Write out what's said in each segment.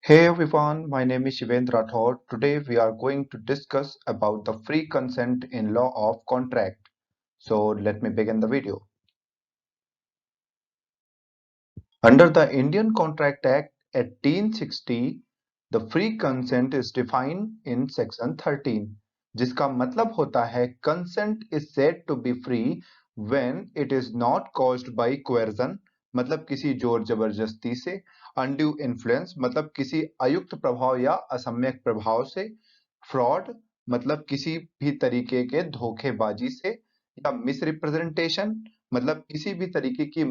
Hey everyone, my name is Shivendra Rathod. Today we are going to discuss about the free consent in law of contract. So let me begin the video. Under the Indian Contract Act 1860, the free consent is defined in section 13, जिसका मतलब होता है consent is said to be free when it is not caused by coercion, मतलब किसी जोर जबरदस्ती से, undue influence, मतलब किसी अयुक्त प्रभाव या असम्यक प्रभाव से, फ्रॉड, मतलब किसी भी तरीके के धोखेबाजी से, या मिसरिप्रेजेंटेशन, मतलब किसी भी तरीके की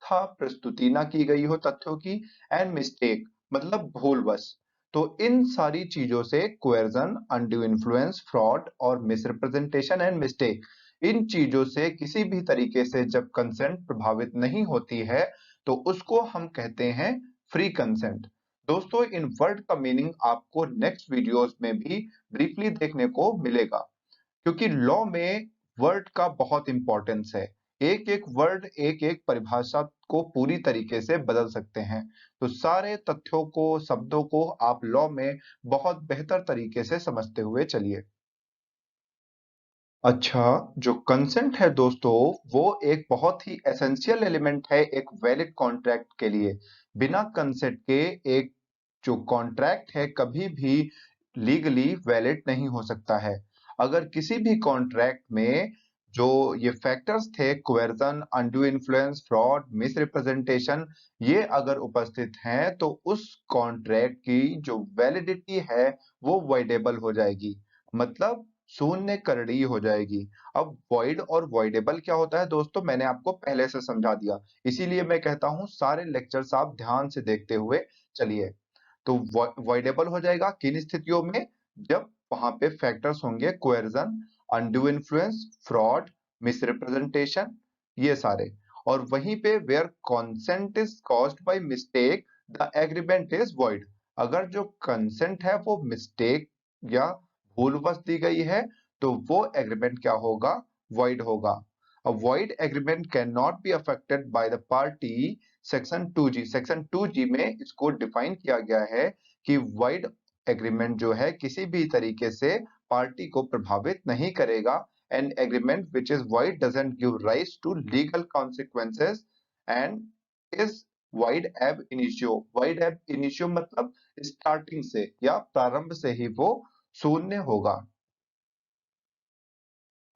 था प्रस्तुति ना की गई हो तथ्यों की, एंड मिस्टेक मतलब भूलवश। तो इन सारी चीजों से कोएर्जन, अनड्यू इन्फ्लुएंस, फ्रॉड और मिसरिप्रेजेंटेशन एंड मिस्टेक, इन चीजों से किसी भी तरीके से जब कंसेंट प्रभावित नहीं होती है तो उसको हम कहते हैं फ्री कंसेंट। दोस्तों, इन वर्ड का मीनिंग आपको नेक्स्ट वीडियोस में भी ब्रीफली देखने को मिलेगा, क्योंकि लॉ में वर्ड का बहुत इंपॉर्टेंस है। एक एक वर्ड, एक एक परिभाषा को पूरी तरीके से बदल सकते हैं। तो सारे तथ्यों को, शब्दों को आप लॉ में बहुत बेहतर तरीके से समझते हुए चलिए। अच्छा, जो कंसेंट है दोस्तों, वो एक बहुत ही एसेंशियल एलिमेंट है एक वैलिड कॉन्ट्रैक्ट के लिए। बिना कंसेंट के एक जो कॉन्ट्रैक्ट है कभी भी लीगली वैलिड नहीं हो सकता है। अगर किसी भी कॉन्ट्रैक्ट में जो ये फैक्टर्स थे, कोएर्जन, अनड्यू इन्फ्लुएंस, फ्रॉड, मिसरिप्रेजेंटेशन, ये अगर उपस्थित हैं तो उस कॉन्ट्रैक्ट की जो वैलिडिटी है वो वॉइडेबल हो जाएगी, मतलब शून्य करड़ी हो जाएगी। अब वॉइड और वॉइडेबल क्या होता है दोस्तों, मैंने आपको पहले से समझा दिया, इसीलिए मैं कहता हूं सारे लेक्चर्स आप ध्यान से देखते हुए चलिए। तो वॉइडेबल हो जाएगा किन स्थितियों में? जब वहां पे फैक्टर्स होंगे coercion, undue influence, fraud, misrepresentation, ये सारे। और वहीं पे where consent is caused by mistake, the agreement is void. अगर जो कंसेंट है वो मिस्टेक या भूलवश दी गई है तो वो एग्रीमेंट क्या होगा? वॉइड होगा। A void agreement cannot be affected by the party। Section 2G में इसको डिफाइन किया गया है कि void एग्रीमेंट जो है किसी भी तरीके से पार्टी को प्रभावित नहीं करेगा। An agreement which is void doesn't give rise to legal consequences and is void ab initio। void ab initio मतलब स्टार्टिंग से या प्रारंभ से ही वो शून्य होगा।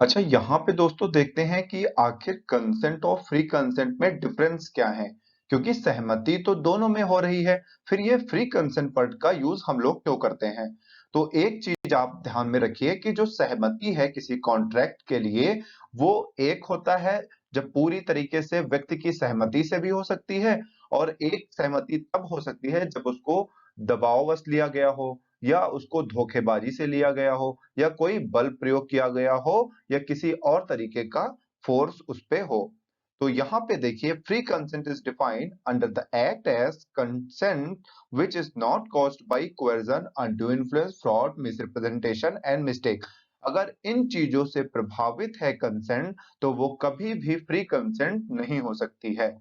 अच्छा, यहाँ पे दोस्तों देखते हैं कि आखिर कंसेंट और फ्री कंसेंट में डिफरेंस क्या है, क्योंकि सहमति तो दोनों में हो रही है, फिर ये फ्री कंसेंट वर्ड का यूज हम लोग क्यों करते हैं? तो एक चीज आप ध्यान में रखिए कि जो सहमति है किसी कॉन्ट्रैक्ट के लिए, वो एक होता है जब पूरी तरीके से व्यक्ति की सहमति से भी हो सकती है, और एक सहमति तब हो सकती है जब उसको दबाववश लिया गया हो, या उसको धोखेबाजी से लिया गया हो, या कोई बल प्रयोग किया गया हो, या किसी और तरीके का फोर्स उस पे हो। तो यहाँ पे देखिए, free consent is defined under the act as consent which is not caused by coercion, undue influence, fraud, misrepresentation and mistake. अगर इन चीजों से प्रभावित है कंसेंट तो वो कभी भी फ्री कंसेंट नहीं हो सकती है।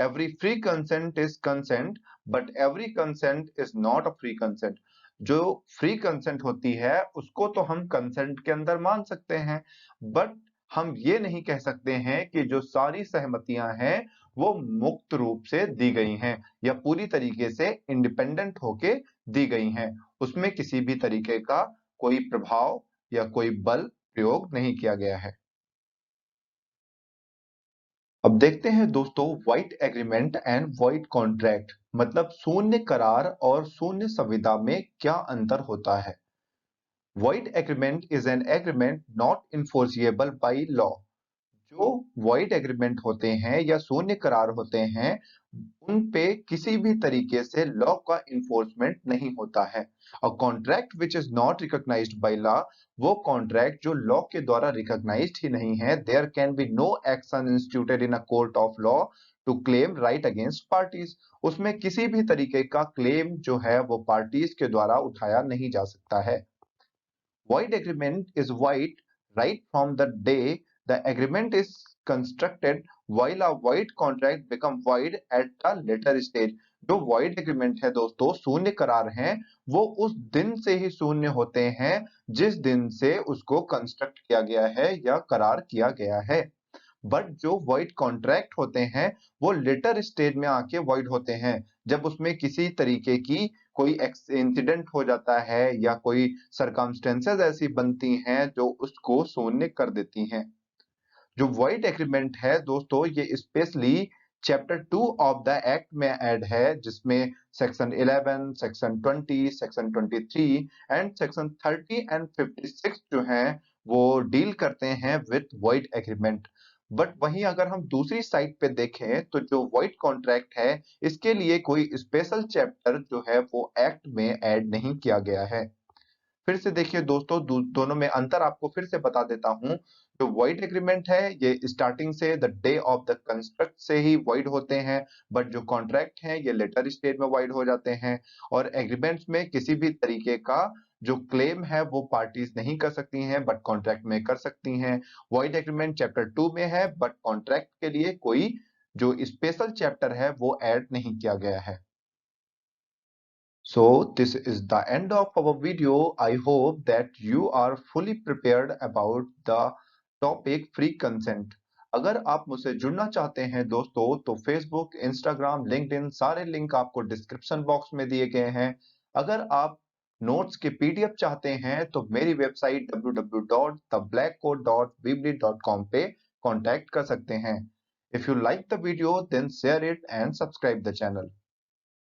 Every free consent is consent, but every consent is not a free consent. जो फ्री कंसेंट होती है उसको तो हम कंसेंट के अंदर मान सकते हैं, बट हम ये नहीं कह सकते हैं कि जो सारी सहमतियां हैं वो मुक्त रूप से दी गई हैं या पूरी तरीके से इंडिपेंडेंट होके दी गई हैं, उसमें किसी भी तरीके का कोई प्रभाव या कोई बल प्रयोग नहीं किया गया है। अब देखते हैं दोस्तों, white agreement and white contract, मतलब शून्य करार और शून्य संविदा में क्या अंतर होता है। White agreement is an agreement not enforceable by law. जो वॉइड एग्रीमेंट होते हैं या शून्य करार होते हैं, उन पे किसी भी तरीके से लॉ का इन्फोर्समेंट नहीं होता है। A contract which is not recognised by law, वो कॉन्ट्रैक्ट जो लॉ के द्वारा रिकॉग्नाइज्ड ही नहीं है, there can be no action instituted in a court of law to claim right against parties. उसमें किसी भी तरीके का क्लेम जो है वो पार्टीज के द्वारा उठाया नहीं जा सकता है। Void agreement is void right from the day the agreement is constructed, while a void contract become void at a later stage। जो वॉइड एग्रीमेंट है दोस्तों, शून्य करार हैं, वो उस दिन से ही शून्य होते हैं जिस दिन से उसको कंस्ट्रक्ट किया गया है या करार किया गया है। बट जो वॉइड कॉन्ट्रैक्ट होते हैं वो लेटर स्टेज में आके वॉइड होते हैं, जब उसमें किसी तरीके की कोई इंसिडेंट हो जाता है या कोई सरकमस्टेंसेस ऐसी बनती हैं जो उसको शून्य कर देती हैं। जो वॉइड एग्रीमेंट है दोस्तों, ये specially chapter 2 of the act में ऐड है, जिसमें section 11, section 20, section 23 and section 30 and 56 जो हैं वो डील करते हैं विद वॉइड एग्रीमेंट। बट वहीं अगर हम दूसरी साइड पे देखें तो जो वॉइड कॉन्ट्रैक्ट है, इसके लिए कोई स्पेशल चैप्टर जो है वो एक्ट में ऐड नहीं किया गया है। फिर से देखिए दोस्तों, दोनों में अंतर आपको फिर से बता देता हूँ। जो वॉइड एग्रीमेंट है ये स्टार्टिंग से the day of the construct से ही वॉइड होते हैं, बट जो कॉन्ट्रैक्ट हैं ये लेटर स्टेज में वॉइड हो जाते हैं। और एग्रीमेंट्स में किसी भी तरीके का जो क्लेम है वो पार्टीज नहीं कर सकती हैं, बट कॉन्ट्रैक्ट में कर सकती हैं। वॉइड एग्रीमेंट चैप्टर 2 में है, बट कॉन्ट्रैक्ट के लिए कोई जो स्पेशल चैप्टर है वो ऐड नहीं किया गया है। So this is the end of our video. I hope that you are fully prepared about the topic free consent. अगर आप मुझसे जुड़ना चाहते हैं दोस्तों तो Facebook, Instagram, LinkedIn सारे लिंक आपको डिस्क्रिप्शन बॉक्स में दिए गए हैं। अगर आप नोट्स के PDF चाहते हैं तो मेरी वेबसाइट www.theblackcode.weebly.com पे कांटेक्ट कर सकते हैं। If you like the video then share it and subscribe the channel.